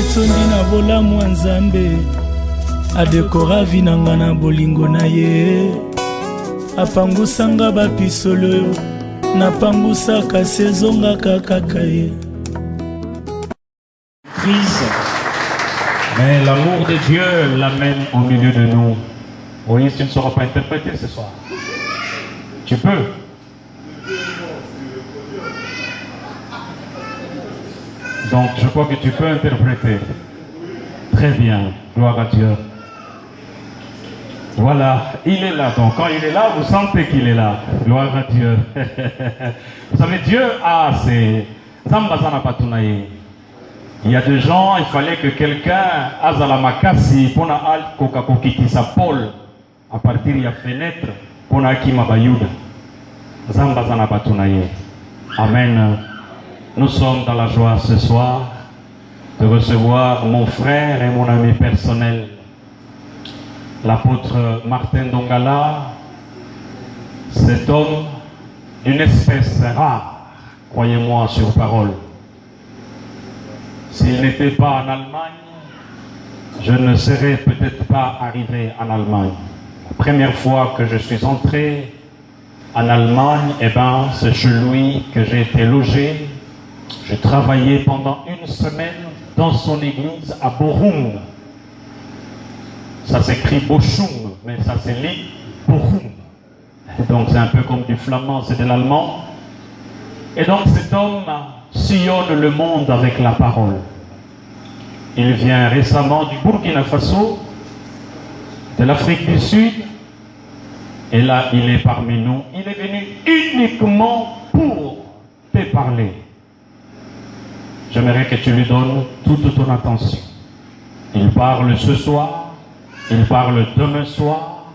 atondi na bolamu ya Nzambe, adekora vinanga na bolingo na ye, apangusanga bapisolo, napangusaka sezongaka kaka ye. Crise, mais l'amour de Dieu l'amène au milieu de nous. Oui, tu ne sauras pas interpréter ce soir. Tu peux. Donc, je crois que tu peux interpréter. Très bien, gloire à Dieu. Voilà, il est là. Donc, quand il est là, vous sentez qu'il est là. Gloire à Dieu. Vous savez, Dieu a ses... Il y a des gens, il fallait que quelqu'un, Azala Makasi, pour na kokakokiti sa Paul, à partir de la fenêtre, pour na Akima Bayuda. Zambazana Batunaye. Amen. Nous sommes dans la joie ce soir de recevoir mon frère et mon ami personnel, l'apôtre Martin Dongala, cet homme d'une espèce rare, croyez-moi sur parole. S'il n'était pas en Allemagne, je ne serais peut-être pas arrivé en Allemagne. La première fois que je suis entré en Allemagne, eh ben, c'est chez lui que j'ai été logé. J'ai travaillé pendant une semaine dans son église à Bochum. Ça s'écrit Bochum, mais ça se lit Bochum. Donc c'est un peu comme du flamand, c'est de l'allemand. Et donc cet homme sillonne le monde avec la parole. Il vient récemment du Burkina Faso, de l'Afrique du Sud, et là il est parmi nous. Il est venu uniquement pour te parler. J'aimerais que tu lui donnes toute ton attention. Il parle ce soir, il parle demain soir,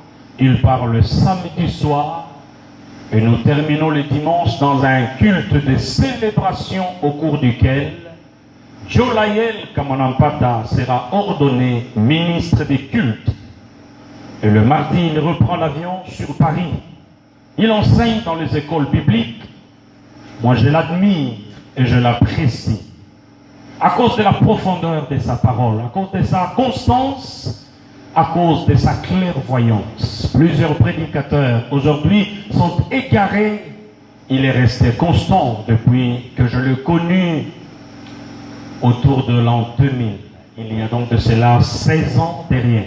il parle samedi soir, et nous terminons le dimanche dans un culte de célébration au cours duquel Jolayel Kamanampata sera ordonné ministre des cultes. Et le mardi, il reprend l'avion sur Paris. Il enseigne dans les écoles bibliques. Moi, je l'admire et je l'apprécie. À cause de la profondeur de sa parole, à cause de sa constance, à cause de sa clairvoyance. Plusieurs prédicateurs aujourd'hui sont égarés. Il est resté constant depuis que je l'ai connu autour de l'an 2000. Il y a donc de cela 16 ans derrière.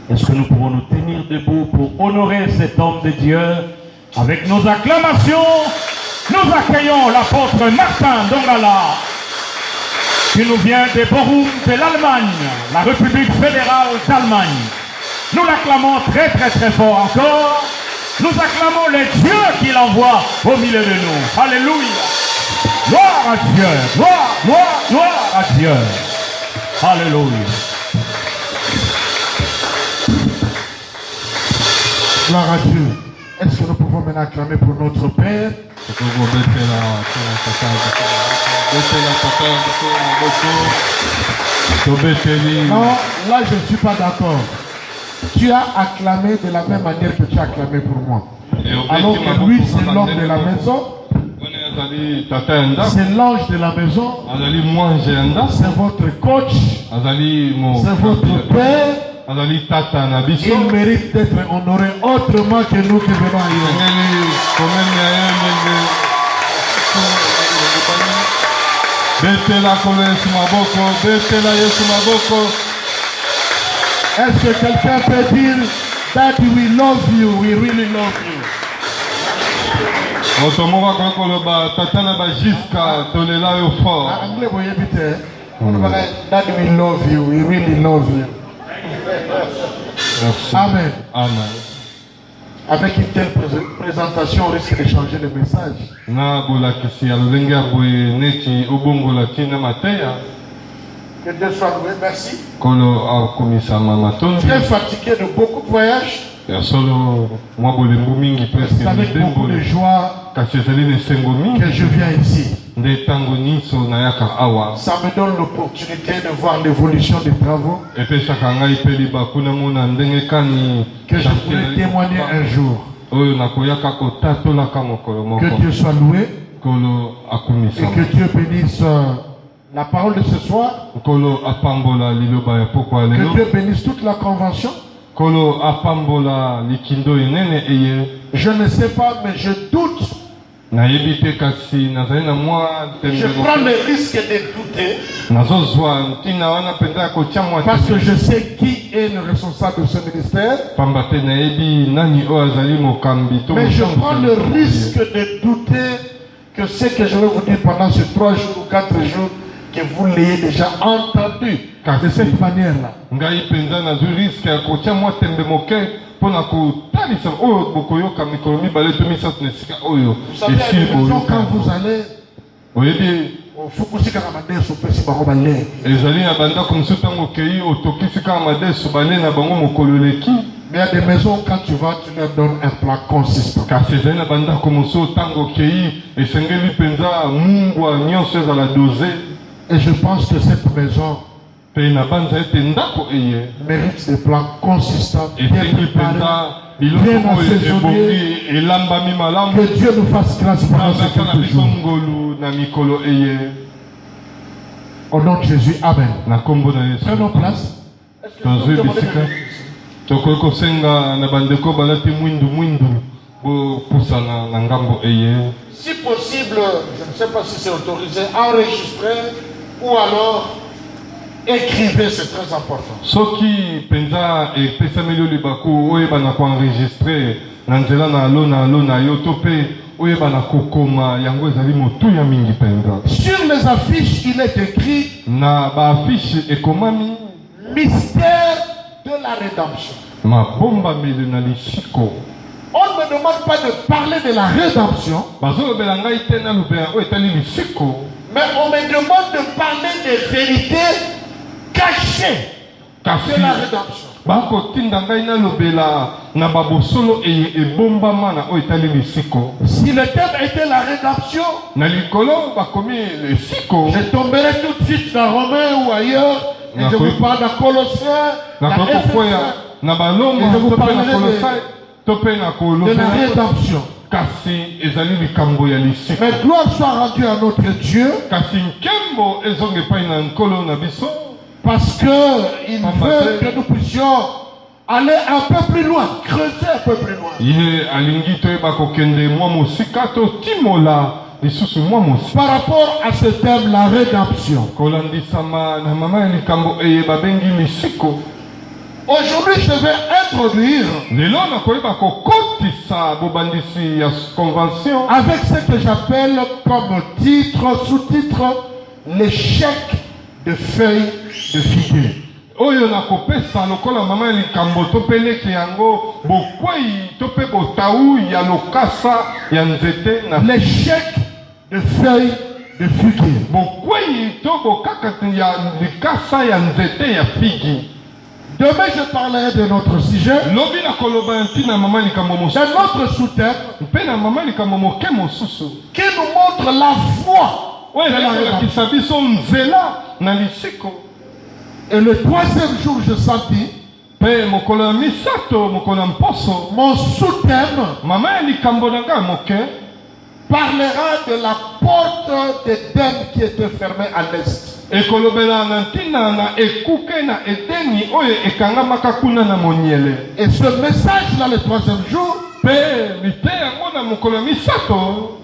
Est-ce que nous pouvons nous tenir debout pour honorer cet homme de Dieu? Avec nos acclamations, nous accueillons l'apôtre Martin Dongala, qui nous vient de Bochum, de l'Allemagne, la République fédérale d'Allemagne. Nous l'acclamons très très très fort encore. Nous acclamons le Dieu qu'il envoie au milieu de nous. Alléluia. Gloire à Dieu. Gloire, gloire, gloire à Dieu. Alléluia. Gloire à Dieu. Est-ce que nous pouvons maintenant acclamer pour notre Père? Non, là je ne suis pas d'accord. Tu as acclamé de la même manière que tu as acclamé pour moi. Alors que lui c'est l'homme de la maison, c'est l'ange de la maison, c'est votre coach, c'est votre père. Il mérite d'être honoré autrement que nous qui venons ailleurs. Est-ce que quelqu'un peut dire that we love you, we really love you? Anglais, vous évitez. That we love you, we really love you. Merci. Amen. Amen. Avec une telle présentation, on risque de changer le message. Que Dieu soit loué, merci. Tu es fatigué de beaucoup de voyages. Avec beaucoup de joie que je viens ici. Ça me donne l'opportunité de voir l'évolution des travaux que je pourrais témoigner un jour. Que Dieu soit loué et que Dieu bénisse La parole de ce soir. Kolo apambola liloba ya pokwa lelo. Que Dieu bénisse toute la convention. Kolo apambola likindo inene eye. Je ne sais pas, mais je doute. Na yebite kasi nazali na mwa tembe. Je prends le risque de douter. Nazozwa ntina wana penza ko chamwa. Parce que je sais qui est le responsable de ce ministère. Pambate na yebi nani o azali mokambi to. Mais je prends le risque de douter que ce que je vais vous dire pendant ces 3 jours ou 4 jours, que vous l'ayez déjà entendu de cette manière-là. Ngai penza na zu risque ya ko chamwa tembe moke. Vous savez, à la maison, quand vous allez au Fukusika Ramadeso, mais il y a des maisons, quand tu vas, tu leur donnes un plat consistant. Et je pense que cette maison mérite des plans consistants, bien préparés, bien assaisonnés. Que Dieu nous fasse grâce pendant ces quelques jours. Au nom de Jésus, Amen. Prenons place. Si possible, je ne sais pas si c'est autorisé, enregistrer ou alors écrivez, c'est très important. Soki penza e pesa melio libaku oyeba na ko enregistrer na nzela na alona yo tope oyeba na kokoma yango ezali motu ya mingi penza. Sur les affiches, il est écrit na ba affiche ekomami mystère de la rédemption. Ma bomba mele na lisiko. On ne me demande pas de parler de la rédemption. Bazo belanga itena lubea o etali lisiko. Mais on me demande de parler des vérités cachées de la rédemption. Bako tinda ngai na lobela na babosolo e bomba mana o etali lisiko. Si le thème était la rédemption, na likolo bakomi lisiko. Je tomberai tout de suite dans Romains ou ailleurs et je vous parle de Colossiens, na et je vous parlerai de la rédemption. Mais gloire soit rendue à notre Dieu. Parce qu'il veut que nous puissions aller un peu plus loin, creuser un peu plus loin. Par rapport à ce thème, la rédemption. Aujourd'hui, je vais introduire avec ce que j'appelle comme titre, sous-titre, l'échec de feuilles de figuier. Oyo na kopesa lokola mama likambo topeleki yango bokwei tope botaou ya lokasa ya nzete na l'échec de feuilles de figuier. Bokwei to bokaka ya likasa ya nzete ya figi. Demain je parlerai de notre sujet. Lobi na koloba ntina mama likambo mosusu. C'est notre sous-thème. Mpe na mama likambo moke mosusu. Qui nous montre la foi. Ouais, la kisabiso nzela na lisiko. Et le 3e jour, je sentis mon sous-thème parlera de la porte d'Éden qui était fermée à l'est. Et ce message-là, le 3e jour,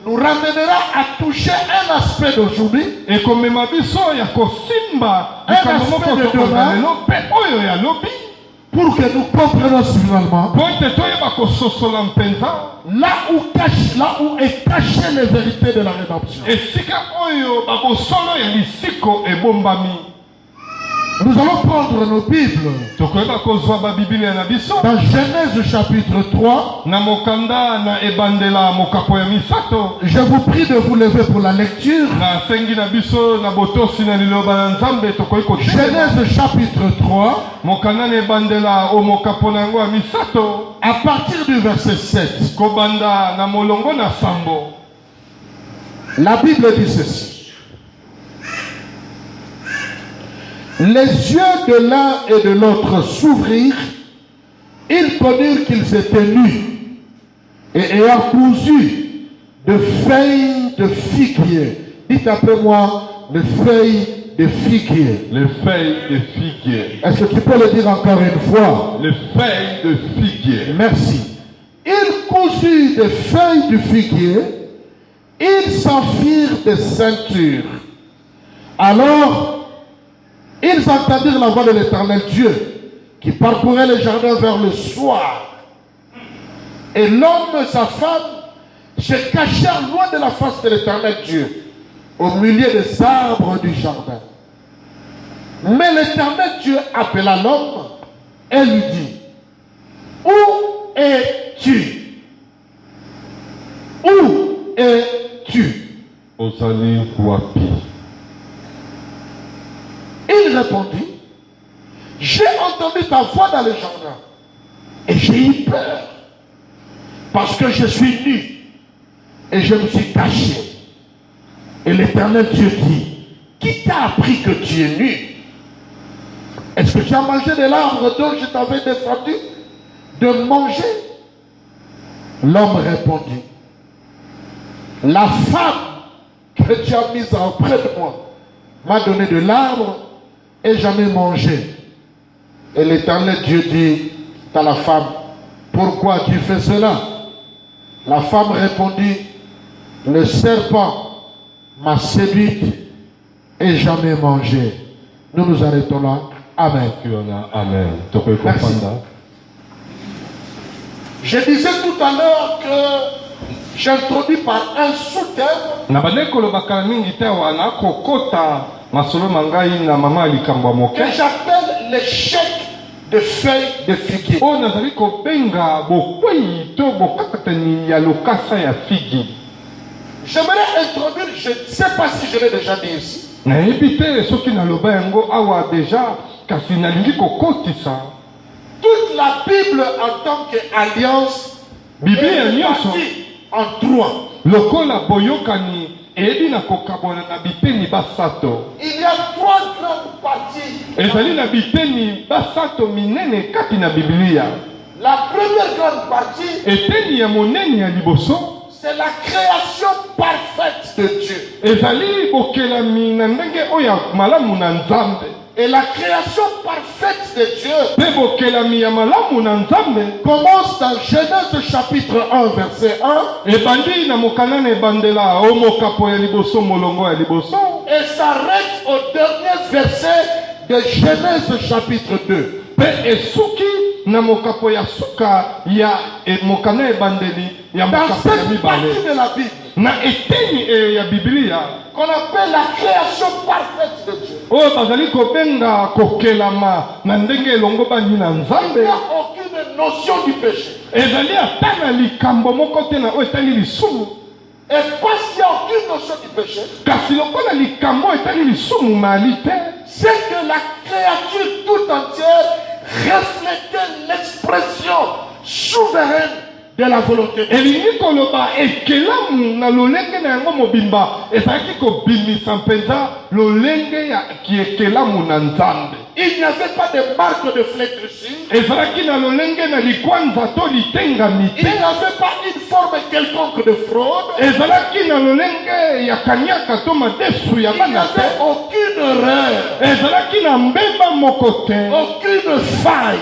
nous ramènera à toucher un aspect d'aujourd'hui, un aspect de demain, pour que nous comprenions finalement là où est cachée les vérités de la rédemption. Nous allons prendre nos Bibles dans Genèse chapitre 3. Je vous prie de vous lever pour la lecture. Genèse chapitre 3 à partir du verset 7. La Bible dit ceci. Les yeux de l'un et de l'autre s'ouvrirent, ils connurent qu'ils étaient nus, et ayant cousu de feuilles de figuier, dites après moi, de feuilles de figuier. Les feuilles de figuier. Est-ce que tu peux le dire encore une fois? Les feuilles de figuier. Merci. Ils cousurent des feuilles de figuier, ils s'en firent des ceintures. Alors, ils entendirent la voix de l'Éternel Dieu qui parcourait le jardin vers le soir. Et l'homme et sa femme se cachèrent loin de la face de l'Éternel Dieu, au milieu des arbres du jardin. Mais l'Éternel Dieu appela l'homme et lui dit, où es-tu? Où es-tu? Ozali wapi. Il répondit, j'ai entendu ta voix dans le jardin et j'ai eu peur parce que je suis nu et je me suis caché. Et l'Éternel Dieu dit, qui t'a appris que tu es nu? Est-ce que tu as mangé de l'arbre dont je t'avais défendu de manger? L'homme répondit, la femme que tu as mise auprès de moi m'a donné de l'arbre et j'en ai mangé. Et l'Éternel Dieu dit à la femme, pourquoi tu fais cela? La femme répondit, le serpent m'a séduite et j'en ai mangé. Nous nous arrêtons là. Amen. Amen. Merci. Je disais tout à l'heure que j'introduis par un sous-thème que j'appelle l'échec de feuilles de figuier. J'aimerais introduire, je ne sais pas si je l'ai déjà dit ici. Toute la Bible en tant qu'alliance est partie en trois. Il y a trois grandes parties. La première grande partie, c'est la création parfaite de Dieu. Et la création parfaite de Dieu commence dans Genèse chapitre 1 verset 1 et s'arrête au dernier verset de Genèse chapitre 2. Dans cette partie de la Bible qu'on appelle la création parfaite de Dieu, il n'y a aucune notion du péché. Et parce qu'il n'y a aucune notion du péché, c'est que la créature tout entière reflétait l'expression souveraine de la volonté de Dieu. Il n'y avait pas de marque de flétrissure. Il n'y avait pas une forme quelconque de fraude. Il n'y avait aucune erreur, aucune faille.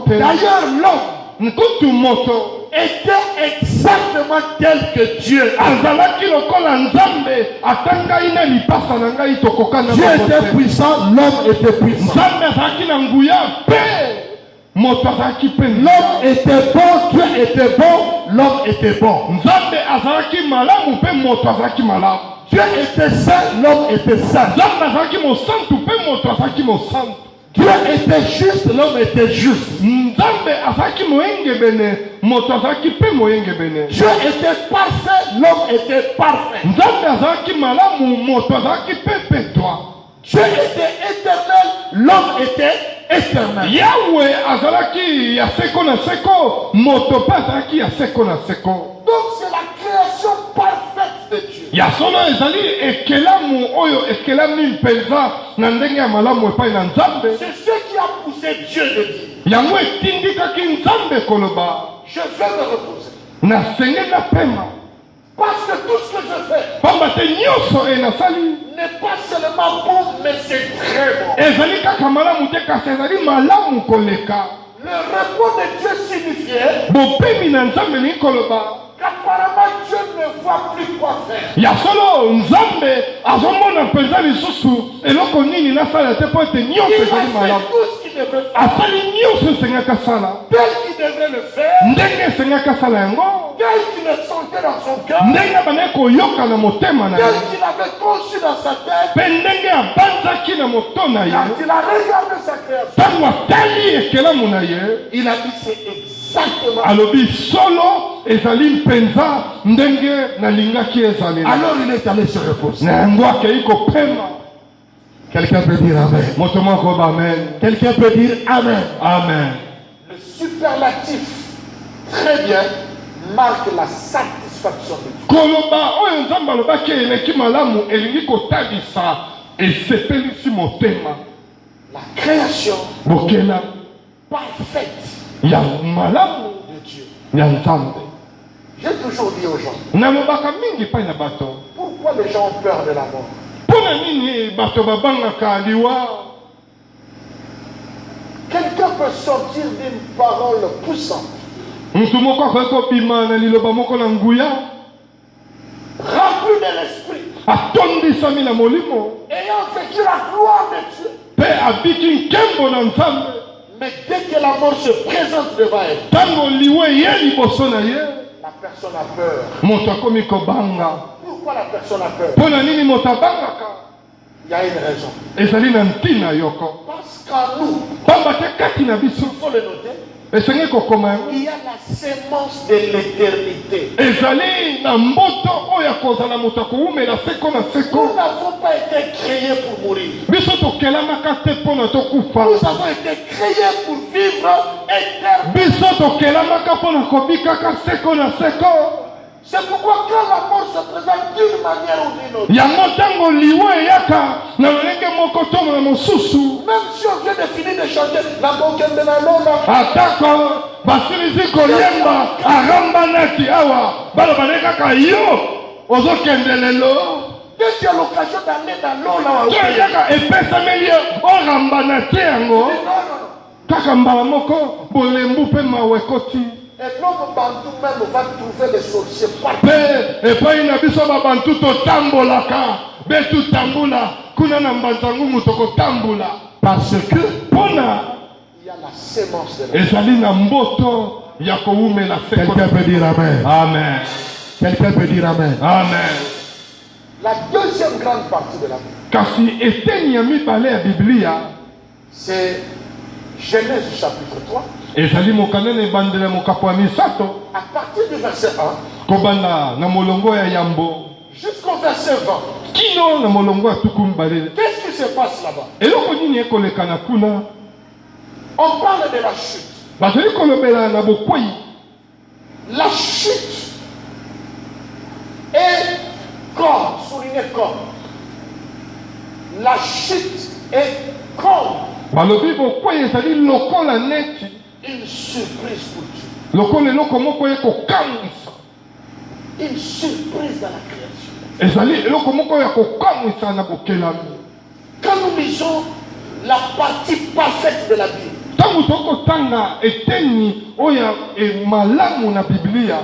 D'ailleurs, l'homme était exactement tel que Dieu. Dieu était puissant, l'homme était puissant. L'homme était bon, Dieu était bon, l'homme était bon. Dieu était saint, l'homme était saint. Dieu était juste, l'homme était juste. Dieu était parfait, l'homme était parfait. Dieu était éternel, l'homme était éternel. Donc c'est la création parfaite de Dieu. C'est ce qui a poussé Dieu de dire, je vais me reposer. Parce que tout ce que je fais Pambate nyonso enasali. n'est pas seulement bon, mais c'est très bon. Ezali kaka malamu te kasi ezali malamu koleka. Le repos de Dieu signifiait Bopemi na Nzambe ni koloba. qu'apparemment Dieu ne voit plus quoi faire. Ya solo Nzambe azomona mpenza lisusu eloko nini nasala te po ete nyonso Il a ezali fait malamu. tout ce qu'il devait faire. Asali nyonso esengaka sala. Tel qu'il devait le faire, Ndenge esengaka sala yango. tel qu'il le sentait dans son cœur, Ndenge abandaki koyoka na motema na ye. tel qu'il avait conçu dans sa tête. Mpe ndenge abanzaki na moto na ye. Quand il a regardé sa création, Ntango atali ekelamu na ye. il a dit c'est exactement. Alobi solo ezali mpenza ndenge nalingaki ezali. Alors il est allé se reposer. Na yango akei kopema. Quelqu'un peut dire Amen. Moto moko ba amen. Quelqu'un peut dire Amen. Amen. Le superlatif, très bien, marque la satisfaction de Dieu. Koloba oyo Nzambe alobaki eleki malamu elingi kotalisa esepelisi motema. La création Bokela parfaite ya malamu de Dieu. ya Nzambe. J'ai toujours dit aux gens, Nalobaka mingi pai na bato. pourquoi les gens ont peur de la mort? Mpona nini bato babangaka liwa? Quelqu'un peut sortir d'une parole puissante, Mutu moko akoki kobima na liloba moko na nguya rempli de l'esprit, atondisami na molimo ayant vécu la gloire de Dieu. mpe abiki nkembo na Nzambe. Mais dès que la mort se présente devant elle, Ntango liwa ye liboso na ye la personne a peur. moto akomi kobanga. Pourquoi la personne a peur? Mpona nini moto abangaka? Il y a une raison. Ezali na ntina yoko. Parce qu'en nous, Pamba te kati na biso il faut le noter, esengi kokoma yango. il y a la sémence de l'éternité. Ezali na mboto oyo akozala moto akowumela seko na Nous seko. n'avons pas été créés pour mourir. Biso tokelamaka te mpona tokufa. Nous avons été créés pour vivre éternellement. Biso tokelamaka mpona kobikaka seko na seko. C'est pourquoi quand la mort se présente d'une manière ou d'une autre, Yango ntango liwa eyaka na lolenge moko to na mosusu, même si on vient de finir de chanter la bokende na lona, atako basilisi koyemba arambanaki awa baloba kaka yo ozokende lelo dès qu'il y a l'occasion d'aller dans l'eau to là, eyaka epesameli ye orambana te yango non. kaka mbala moko bolembu mpe mawe ekoti. Et l'homme bantou même va trouver les sorciers partout. Mpe epai na biso babantu totambolaka be tutambula kuna na mbanzangumu tokotambola parce que mpona Il y a la sémence de la ezali na mboto ya kowumela seko. Quelqu'un peut dire Amen. Amen. Quelqu'un peut dire Amen. Amen. La deuxième grande partie de la Bible, Kasi eteni ya mibale ya Biblia c'est Genèse chapitre 3, ezali mokanene ebandela mokapo ya misato à partir du verset 1 kobanda na molongo ya yambo jusqu'au verset 20. kino na molongo ya tuku mibale. Qu'est-ce qui se passe là-bas? Eloko nini ekoleka na kuna? On parle de la chute. Bazali kolobela na bokwei. La chute est comme, soulignez comme. La chute est comme Balobi bokwei ezali lokola neti une surprise pour Dieu. lokola eloko moko ye kokangwisa. Une surprise dans la création. Ezali eloko moko ya kokangwisa na bokelami. Quand nous lisons la partie parfaite de la Bible, Ntango tokotanga eteni oyo malamu na Biblia,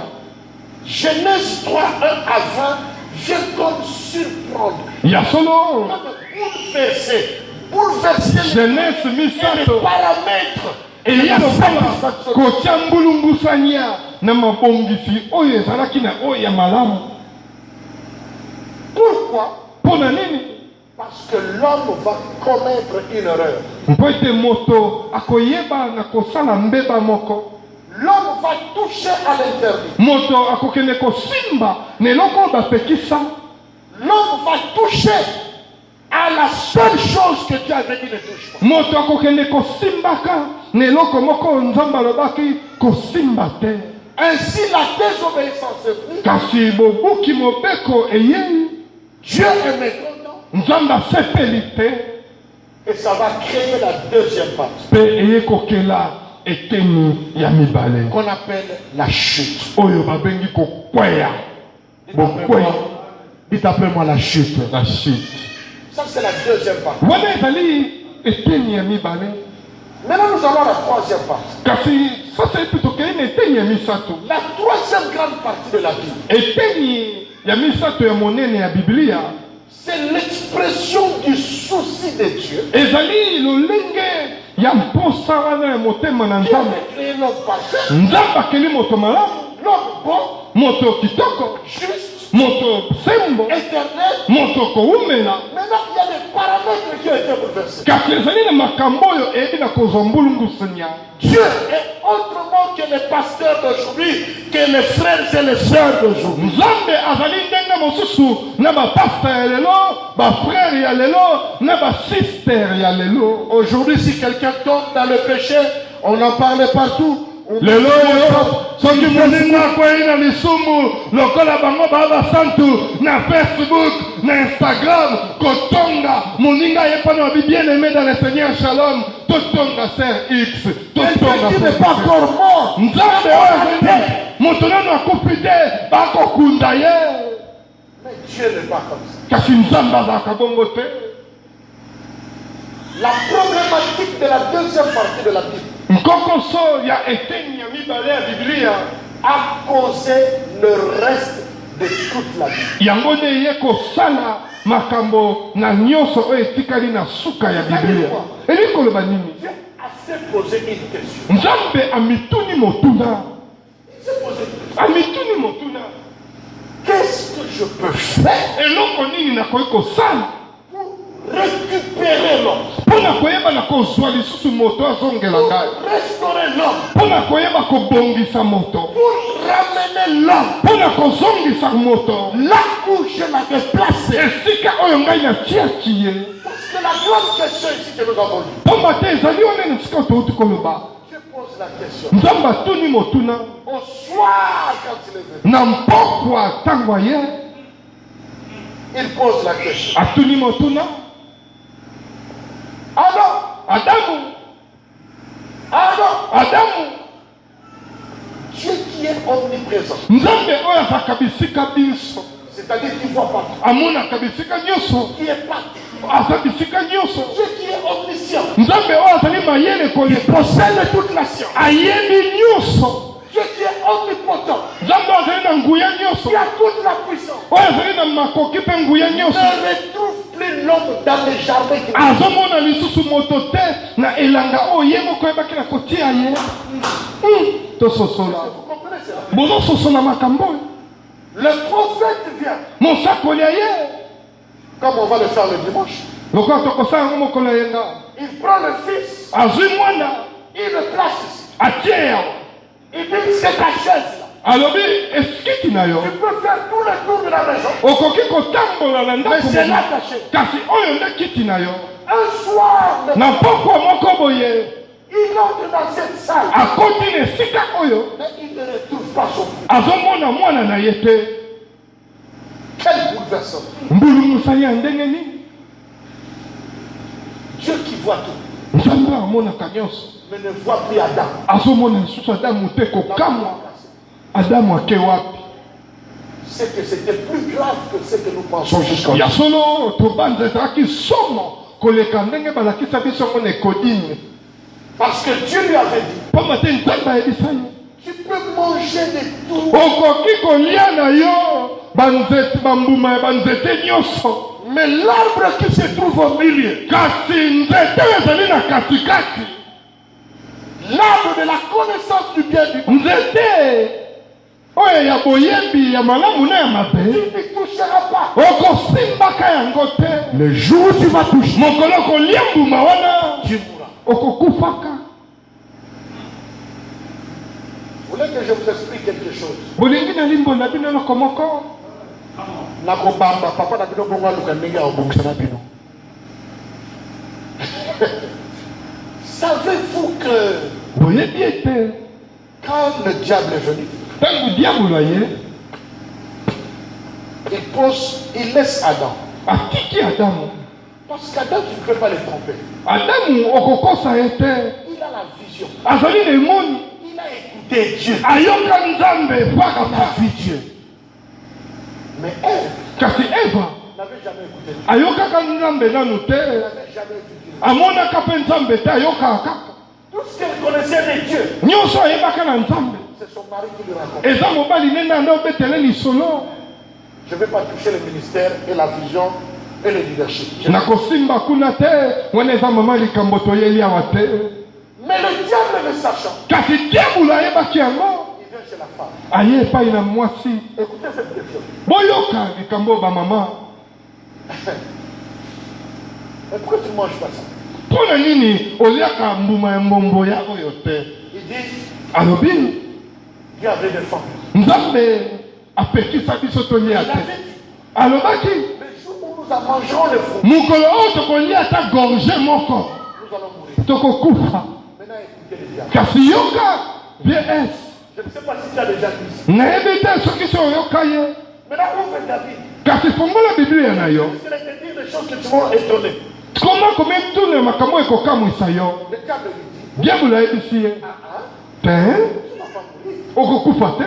Genèse 3, 1 à 20 vient comme surprendre, ya solo bouleverser Genèse les misato paramètres eya lokola kotia mbulumbusania na mabongisi oyo ezalaki na oyo ya malamu. Pourquoi? Mpona nini? Parce que l'homme va commettre une erreur. Mpo ete moto akoyeba na kosala mbeba moko. L'homme va toucher à l'interdit. Moto akokende kosimba na eloko oyo bapekisa. L'homme va toucher à la seule chose que Dieu avait dit ne touche pas. Moto akokende kosimbaka na eloko moko oyo Nzambe alobaki kosimba te. Ainsi la désobéissance est venue. Kasi bobuki mobeko eyei, Dieu est mécontent. Nzambe asepeli te. Et ça va créer la deuxième partie. Mpe eye kokela eteni ya mibale Qu'on appelle la chute. oyo babengi kokweya. Dites après moi la chute. La chute. Ça c'est la deuxième partie. Maintenant nous allons à la troisième partie. La troisième grande partie de la Bible. C'est l'expression du souci de Dieu. Qui a créé l'homme parfait. L'homme bon. Juste. Éternel. Maintenant il y a des paramètres qui ont été bouleversés. Dieu est autrement que les pasteurs d'aujourd'hui, que les frères et les sœurs d'aujourd'hui. Aujourd'hui, si quelqu'un tombe dans le péché, on en parle partout. Lelo soki moninga akwei na lisumu lokola bango baba santu na Facebook, na Instagram, kotonga moninga yepana wabi bien aimé dans le Seigneur Shalom, totonga Sœur X, totonga qui n'est pas encore mort. Nzambe oyo moto nano akufi te bakokunda ye. Mais Dieu n'est pas comme ça. Kasi Nzambe azalaka bongo te. La problématique de la deuxième partie de la Bible a causé le reste de toute la Bible. Dieu a s'est posé une question. Il s'est posé une question. Qu'est-ce que je peux faire récupérer l'homme, pour restaurer l'homme, pour ramener l'homme là où je l'avais placé. Parce que la grande question ici que nous avons lue, je pose la question au soir quand il est venu, il pose la question. Adam. Dieu qui est omniprésent. C'est-à-dire qu'il voit partout. Qui est partout. Dieu qui est omniscient. Il possède toute la science. Dieu qui est omnipotent. Qui a toute la puissance. Ne retrouve plus l'homme dans les jardins. Vous comprenez cela? Le prophète vient. Comme on va le faire le dimanche. Il prend le fils. Il le place ici. Il dit c'est ta chaise là. Tu peux faire tout le tour de la maison. Mais c'est là ta chaise. Un soir, il entre dans cette salle. Mais il ne retrouve pas son fils. Quel bouleversement. Dieu qui voit tout. Mais ne voit plus Adam. C'est que c'était plus grave que ce que nous pensons jusqu'à parce que Dieu lui avait dit, tu peux manger de tout. Mais l'arbre qui se trouve au milieu, l'arbre de la connaissance du bien du mal, tu ne toucheras pas. Le jour où tu vas toucher, tu mourras. Vous voulez que je vous explique quelque chose? Savez-vous que quand le diable est venu, il laisse Adam. Parce qu'Adam, tu ne peux pas le tromper. Il a la vision. Il a écouté Dieu. Il a vu Dieu. Mais Ève kasi Eva n'avait jamais écouté. ayokaka nzambe nanu te Elle n'avait jamais écouté. amonaka mpe nzambe te ayokaka kaka Tout ce qu'elle connaissait de Dieu, nyonso ayebaka na nzambe c'est son mari qui lui raconte. eza mobali nde nde obetele lisolo. Je ne vais pas toucher le ministère et la vision et le leadership. nakosimba kuna te wana eza mama likambo toyeli awa te. Mais le diable ne sachant, kasi diabolo ayebaki yango il vient chez la femme. aye epai na mwasi. Écoutez cette question. boyoka likambo bamama. Mais pourquoi tu ne manges pas ça? mpona nini oliaka mbuma ya mbombo ya oyo te. Il dit, alobi Dieu avait des femmes. nzambe apekisa biso Il tolia avait te. dit, alobaki le jour où nous en mangerons le fruit, mokolo oyo tokolia ata gorge moko nous allons mourir. tokokufa. Maintenant, écoutez le diable. kasi yoka bs Je ne sais pas si tu as déjà vu ça. nayebi te soki so oyoka ye. Maintenant, ouvre ta Bible. kasi fongola biblia na yo. Je vais te dire des choses que tu vont étonner. koma komituna makambo ekokamwisa yo. Le diable lui dit, diabolo ayebisi ye te tu ne vas pas mourir. okokufa te.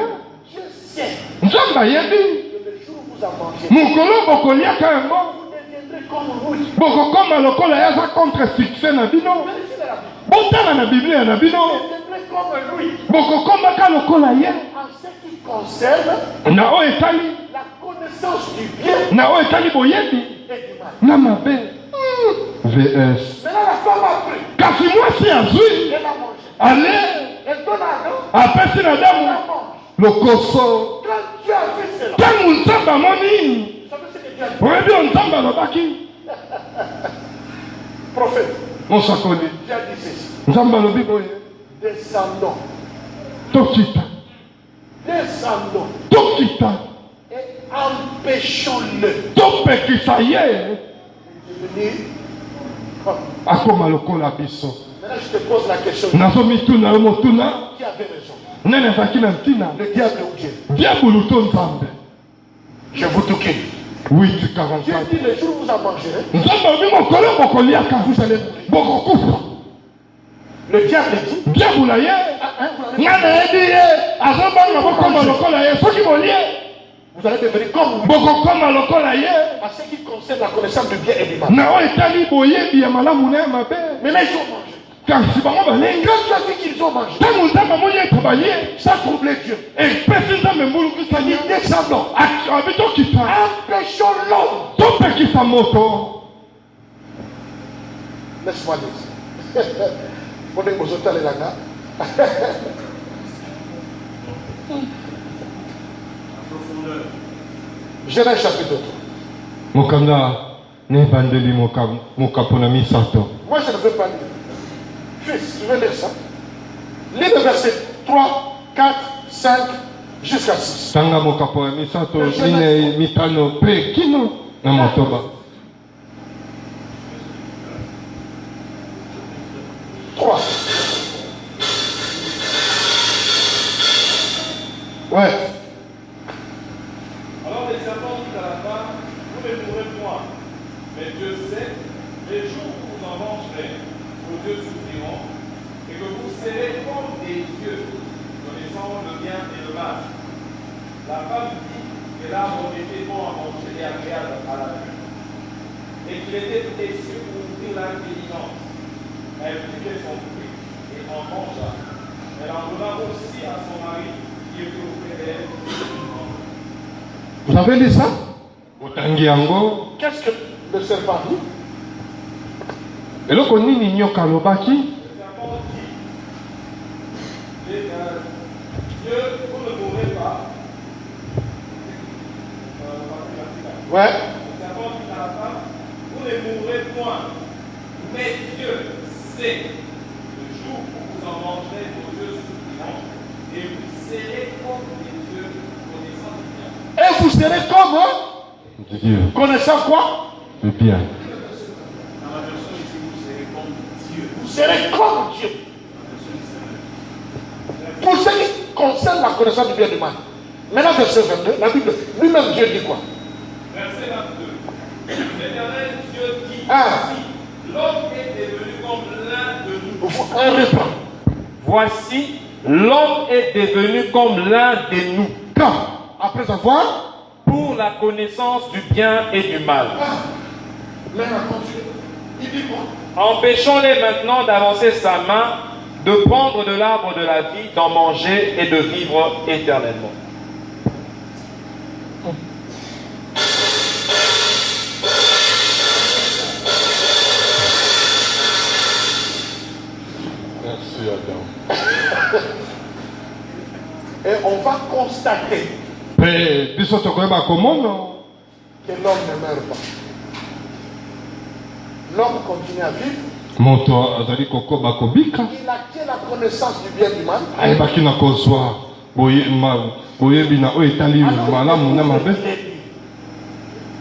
Dieu sait nzambe ayebi que le jour où vous en mangez, mokolo bokoliaka yango vous deviendrez comme lui. bokokoma lokola ye aza contre succès na bino. Vérifiez la Bible. botala na biblia na bino Vous deviendrez comme lui. bokokomaka lokola ye En ce qui concerne na oyo etali la connaissance du bien na oyo etali boyebi et du mal. na mabe. vs Maintenant, la femme a pris. kasi mwasi azwi Elle a mangé. ale Elle donne à Adam. apesi na Elle damu a mangé. lokoso. Quand Dieu a vu cela, ntango nzambe amoni vous savez ce que Dieu a dit? oyebi oyo nzambe alobaki Prophète, mosakoli Dieu a dit ceci. nzambe alobi boye Descendons. tokita Descendons. tokita Et empêchons-le topekisa ye de venir comme. akoma lokola biso. Maintenant, je te pose la question. nazomituna yo motuna Qui avait raison? nani azalaki na ntina Le diable ou Dieu? diabolo to nzambe. Je vous touquais. 8:44 Dieu dit le jour où vous en mangerez, nzambe obi mokolo bokoliaka vous allez mourir. bokokufa. Le diable dit, diabolo ye vous nga nayebi ye azobanga bokoma lokola ye soki bolie allez devenir comme lui. bokokoma lokola ye À ce qui concerne la connaissance du bien et du mal. na oyo etali boyebi ya malamu na ya mabe. Maintenant, ils ont mangé. kasi bango balengi Quand tu as vu qu'ils ont mangé, ntango nzambe amoni ete balie ça troublait Dieu. epesi nzambe Il mbulukisani dit, descendons. abi tokita Empêchons l'homme. topekisa moto. Laisse-moi dire. On est aux hôtels là. Genèse chapitre 3. mokanda na ebandeli mokapo na misato. Moi, je ne veux pas lire. Fils, tu veux lire ça? Lis le verset 3, 4, 5, jusqu'à 6. tanga mokapo ya misato mine mitano mpe kino na motoba. 3. Ouais. Alors les serpents dit à la femme, vous ne mourrez point, mais Dieu sait, les jours où vous en mangerez, vos yeux s'ouvriront, et que vous serez comme des dieux, connaissant le bien et le mal. La femme dit que l'arbre était bon à manger et agréable à la vue, et qu'il était précieux pour ouvrir l'intelligence. Elle prit de son fruit et en mangea. Elle en donna aussi à son mari qui était auprès d'elle. Vous avez lu ça? Otangi yango. Qu'est-ce que le serpent dit? eloko nini nyoka alobaki? Le serpent dit, Dieu, vous ne mourrez pas. Ouais. Le serpent dit à la femme, vous ne mourrez point, mais Dieu sait le jour où vous en mangerez, vos yeux s'ouvriront, et vous serez comme des dieux connaissant le bien. Et vous serez comme Dieu. connaissant quoi? Le bien. Dans la version ici, vous serez comme Dieu. Vous serez comme Dieu. Pour ce qui concerne la connaissance du bien et du mal. Maintenant, verset 22, la Bible, lui-même Dieu dit quoi? Verset 22. L'Éternel Dieu dit Ah. ainsi, l'homme est devenu comme l'un de nous. On reprend. Voici, l'homme est devenu comme l'un de nous. Quand? Après avoir Pour pour la connaissance du bien et du mal. Il dit quoi? Empêchons-les maintenant d'avancer sa main, de prendre de l'arbre de la vie, d'en manger et de vivre éternellement. Merci Adam. Et on va constater Mais, biso tokoyeba komono. que l'homme ne meurt pas. L'homme continue à vivre. Moto azali kokoba kobika. Il acquiert la connaissance du bien et du mal. Ayebaki na kozwa boyebi na oyo etali malamu na mabe.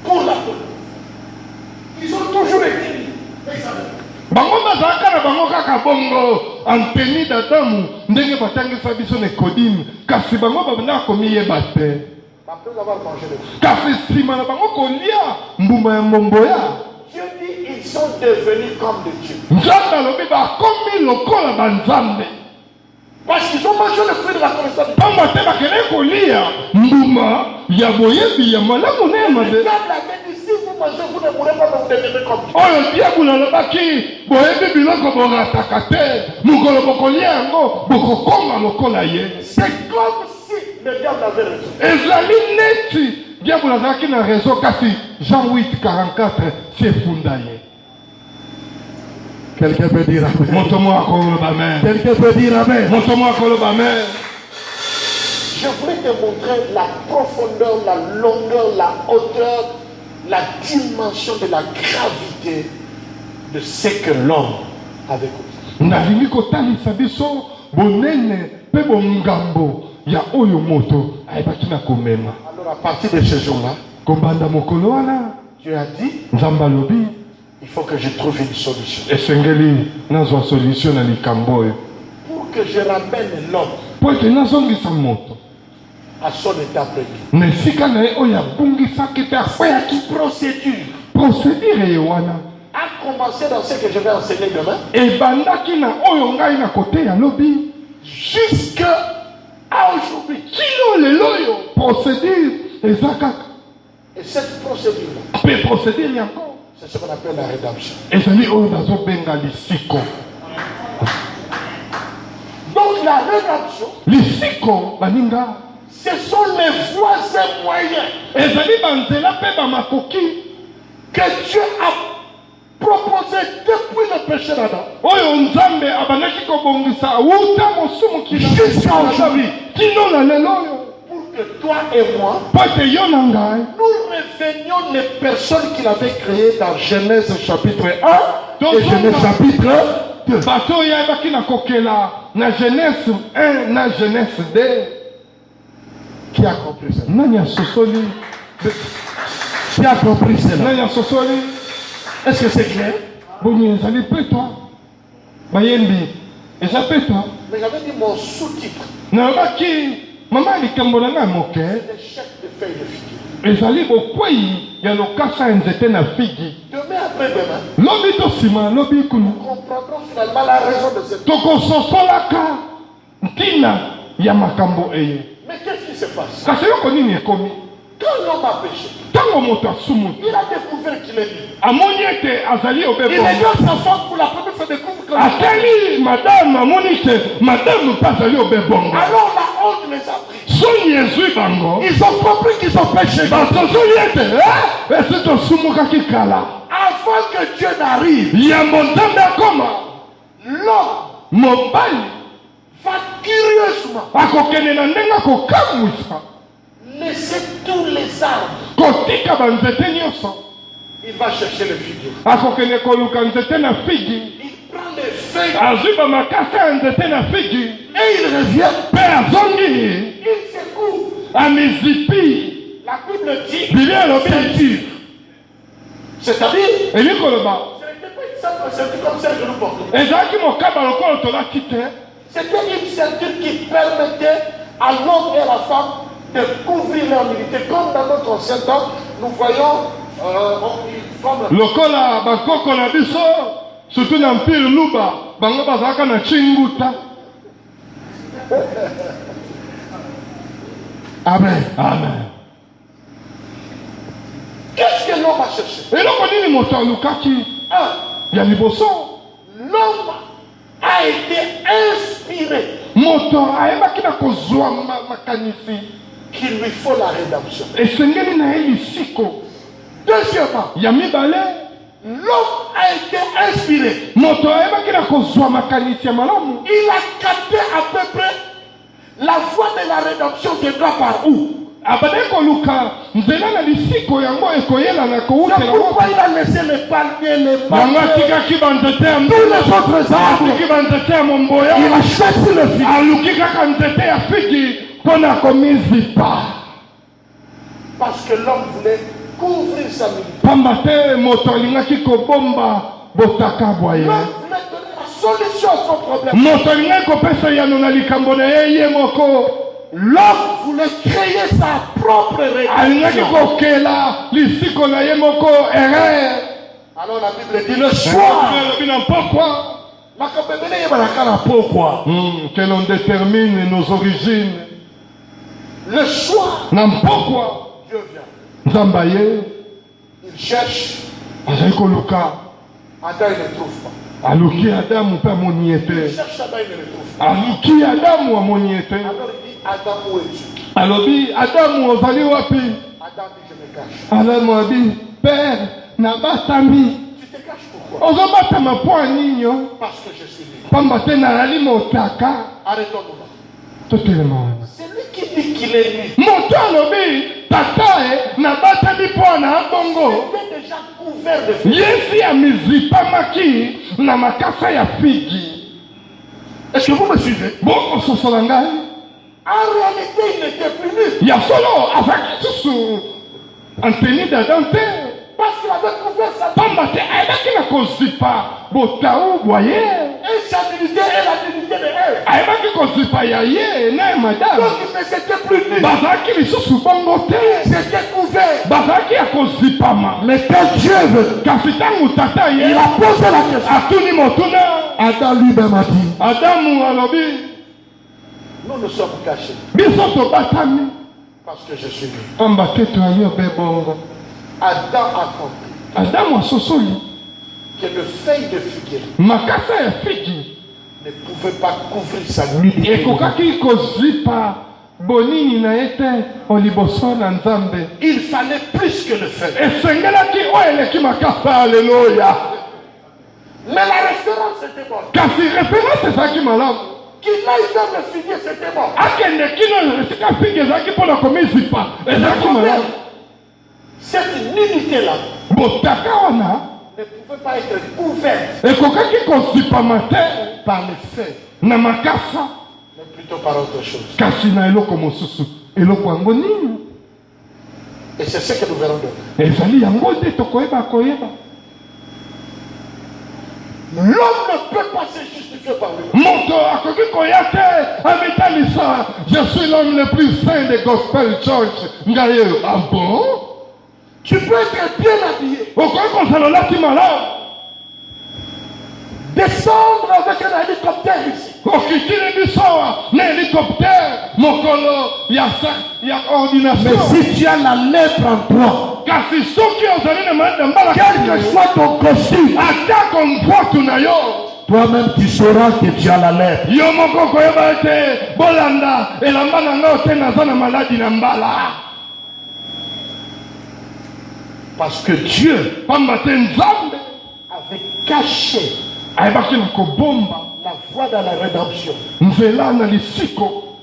Pour la paix. Ils ont toujours été. Bango bazalaka na bango kaka bongo anteni d'Adamu ndenge batangisa biso na Nikodime kasi bango babandaka komiyeba te. Après avoir mangé le fruit. Kasi nsima na bango kolia mbuma ya mbomboya. Dieu dit ils sont devenus comme des dieux. Nzambe alobi bakomi lokola banzambe. Parce qu'ils ont mangé le fruit de la connaissance. Pamba te bakende kolia mbuma ya boyebi ya malamu na ya Le mabe. diable avait dit si vous mangez, vous ne mourrez pas, mais vous devenez comme Dieu. Oyo diabolo alobaki boyebi biloko borataka te mokolo bokolia yango bokokoma lokola ye. C'est comme si le diable avait raison. ezali neti diabolo azalaki na raison kasi Jean 8:44 siefunda ye. Quelqu'un peut dire amen. Moto moko akoloba amen. Quelqu'un peut dire amen. Moto moko akoloba amen. Je voulais te montrer la profondeur, la longueur, la hauteur, la dimension de la gravité de ce que l'homme avait compris. nalingi kotalisa biso bonene mpe bongambo ya oyo moto ayebaki na komema. Alors à partir de ce jour-là, kobanda mokolo wana Dieu a dit, nzambe alobi il faut que je trouve une solution. esengeli nazwa solution na likambo oyo Pour que je ramène l'homme po ete nazongisa moto à son état prévu. na esika na ye oyo abungisaki te akweyaki Procédure procédure ye wana a commencé dans ce que je vais enseigner demain ebandaki na oyo ngai na koteya lobi jusqu'à aujourd'hui. kino lelo oyo procédure eza kaka Et cette procédure-là, mpe procédure yango c'est ce qu'on appelle la rédemption. ezali oyo bazobenga lisiko. Donc la rédemption, lisiko baninga ce sont les voies et moyens ezali banzela mpe bamakoki que Dieu a proposé depuis le péché d'Adam. oyo nzambe abandaki kobongisa wuta mosumukila Jusqu'à aujourd'hui. kino na lelo oyo Pour que toi et moi, po ete yo na ngai nous revenions les personnes qu'il avait créées dans Genèse chapitre 1 et Genèse chapitre 2. bato oyo ayebaki na kokela na Genèse 1 na Genèse 2. Qui a compris cela? nani asosoli Qui a compris cela? nani asosoli Est-ce que c'est clair? boni ezali mpe toi bayembi eza mpe toi Mais j'avais dit mon sous-titre, nayebaki mama likambo na ngai moke des chèques de feuilles de figuier. ezali bokwei ya lokasa ya nzete na figi Demain après-demain, lobi to nsima lobi kunu nous comprendrons finalement la raison de cette. tokososolaka ntina ya makambo eye Mais qu'est-ce qui se passe? kasi eloko nini ekomi Quand l'homme a péché, ntango moto asumuki il a découvert qu'il est libre. amoni ete azali Il obebo est dans sa femme pour la première fois, découvre que ateli madame amoni te madame mpe azali obebongo alors la honte les a pris. soni ezwi bango Ils ont compris qu'ils ont péché. basosoli ete esi tosumukaki kala Avant que Dieu n'arrive, yambo nzambe akoma l'homme mobali va curieusement akokende na ndenge akokamwisa laisser tous les arbres. kotika banzete nyonso Il va chercher le figuier. akokende koluka nzete na figi Il prend les feuilles azwi bamakasa ya nzete na figi et il revient. mpe azongi Il se couvre. amizipi La Bible dit biblia elobi eti c'est-à-dire, eli koloba ce n'était pas une simple ceinture comme celle que nous portons. ezalaki mokaba lokola tolaki te C'était une ceinture qui permettait à l'homme et à la femme de couvrir leur nudité. Comme dans notre ancien temps, nous voyons une femme. lokola bakoko na biso surtout na mpire luba bango bazalaka na chinguta. Amen. Amen. Qu'est-ce que l'homme a cherché? Et là, on dit le moteur Lukaki. Il y a les bossons. L'homme a été inspiré Moteur, il y a qui n'a qu'au zoa makanisi. qu'il lui faut la rédemption. Et ce n'est pas le siko. Deuxièmement, Il y a mis balai. l'homme a été inspiré. Moteur, il y a qui n'a qu'au zoa makanisi malamu. Il a capté à peu près la voie de la rédemption viendra par où? Abadeko luka nzela na lisiko yango ekoyela na C'est koutela pourquoi il a laissé les palmiers, les yango manguiers, atikaki banzete ya tous les autres arbres. atiki banzete ya momboya Il a choisi le fig. aluki kaka nzete ya figi mpo na komizipa Parce que l'homme voulait couvrir sa milité. pamba te moto alingaki kobomba botaka bwa ye L'homme voulait donner la solution à son problème. moto alingaki kopesa yano na likambo na ye ye moko L'homme voulait créer sa propre alingaki rédemption. kokela lisiko na ye moko erreur Alors la Bible dit le choix. alobi na mpokwa Pourquoi? que l'on détermine nos origines Le choix. na mpokwa Dieu vient. nzambe aye Il cherche. azali koluka Adam il ne trouve pas. aluki adamu mpe amoni ye Il te cherche Adam il ne le trouve pas. aluki adamu amoni ye te Alors il dit Adam où es-tu? alobi adamu ozali wapi Adam dit je me cache. adamu abi pere nabatami Tu te caches pourquoi? ozobatama mpo ya nini Parce que je suis libre. pamba te nazali motaka Arrêtons-nous là. totelema wana C'est lui qui dit qu'il est libre. moto alobi tata e nabatami mpo na bongo Il est déjà couvert de feu. yesi amizipamaki na makasa ya figi Est-ce que vous me suivez? bokososola ngai En réalité, il n'était plus libre. ya solo azalaki susu anteni d'adam te Parce qu'il avait couvert sa pamba te ayebaki na kozipa botau bwa ye et sa dignité et la dignité de Ève. ayebaki kozipa ya ye na ya madame Donc il ne s'était plus libre. bazalaki lisusu bongo te C'était couvert. bazalaki ya kozipama Mais quand Dieu veut, kasi ntango tata ye il a posé la question. atuni motuna Adam lui-même a dit, adamu alobi nous nous sommes cachés biso tobatami parce que je suis libre. pamba te toyali obe bongo Adam a compris adamu asosoli que le feuille de figuier makasa ya figi ne pouvait pas couvrir sa nudité. ekokaki kozipa bonini na ye te oliboso na nzambe Il fallait plus que le feuille. esengelaki oyo eleki makasa aleluya Mais la référence était bonne. kasi référence ezalaki malamu Qu'il aille vers le figuier, c'était bon. akende kino esika figi ezalaki mpona komizipa ezalaki malamu Cette nudité-là botaka wana ne pouvait pas être couverte ekokaki kozipama te par les feuilles, na makasa mais plutôt par autre chose. kasi na eloko mosusu eloko yango nini Et c'est ce que nous verrons demain. ezali yango nde tokoyeba koyeba L'homme ne peut pas se justifier par lui. moto akoki koya te abitalisa je suis l'homme le plus saint de gospel church ngai oyo ah bon Tu peux être bien habillé, okoki kozala olati malamu descendre avec un hélicoptère ici. okitili biso awa na hélicoptère mokolo ya Mais ordination si tu as la lèpre en toi, kasi soki ozali na malade mbala quel que soit ton costume, atako mpotu na yo toi-même tu sauras que tu as la lèpre. yo moko koyeba ete bolanda elamba na ngai te naza na maladi na mbala Parce que Dieu pamba te nzambe avait caché ayebaki na kobomba la voie dans la rédemption nzela na lisiko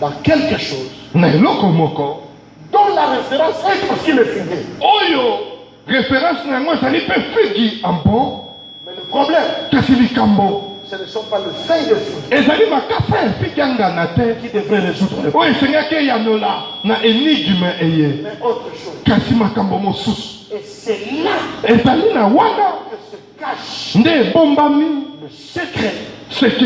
dans quelque chose na eloko moko dont la référence est aussi le figuier. oyo référence na yango ezali mpe figi ambo Mais le problème, kasi likambo ce ne sont pas le feuille de figuier ezali makasa ya figi angana te qui devrait résoudre le oyo problème, esengaki eyanola na énigme eye mais autre chose. kasi makambo mosusu Et c'est là ezali na wana que se cache nde ebombami le secret seke